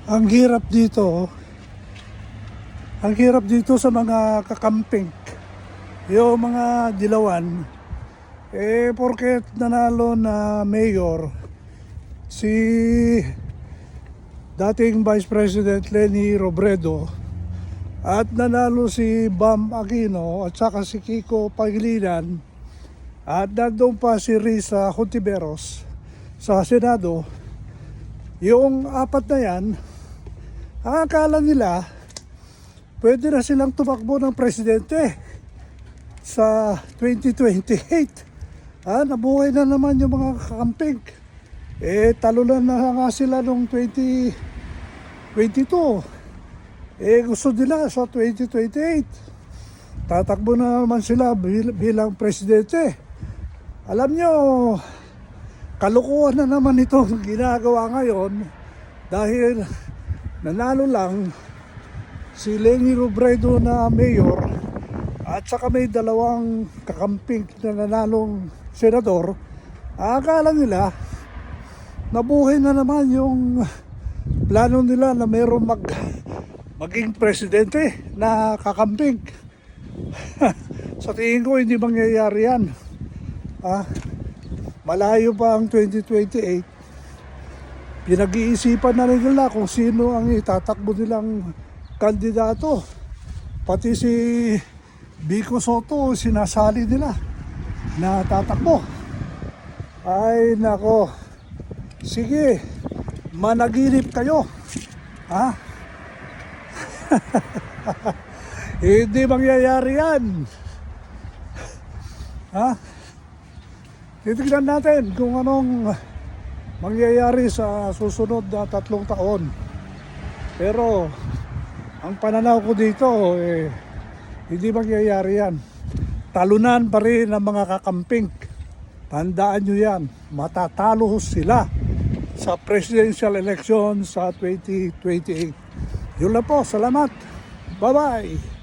Ang hirap dito, ang hirap dito sa mga kakamping. Yung mga dilawan, porket nanalo na mayor si dating Vice President Leni Robredo at nanalo si Bam Aquino at saka si Kiko Pangilinan at nandun pa si Risa Hontiveros sa Senado. Yung apat na yan, ang akala nila pwede na silang tumakbo ng presidente sa 2028. Nabuhay na naman yung mga kakamping. Talunan na nga sila noong 2022. Gusto nila sa 2028 tatakbo na naman sila bilang presidente. Alam nyo, kalukuhan na naman itong ginagawa ngayon dahil nanalo lang si Leni Robredo na mayor at saka may dalawang kakamping na nanalong senador. Akala nila nabuhay na naman yung plano nila na mayroong maging presidente na kakamping. Sa tingin ko hindi mangyayari yan. Malayo pa ang 2028. Pinag-iisipan na rin nila kung sino ang itatakbo nilang kandidato. Pati si Vico Soto sinasali nila na tatakbo. Ay nako, sige, managinip kayo. Hindi mangyayari yan. Titignan natin kung anong mangyayari sa susunod na 3 taon. Pero ang pananaw ko dito, hindi mangyayari yan. Talunan pa rin ang mga kakamping. Tandaan nyo yan, matatalo sila sa presidential election sa 2028. Yun lang po, salamat. Bye-bye.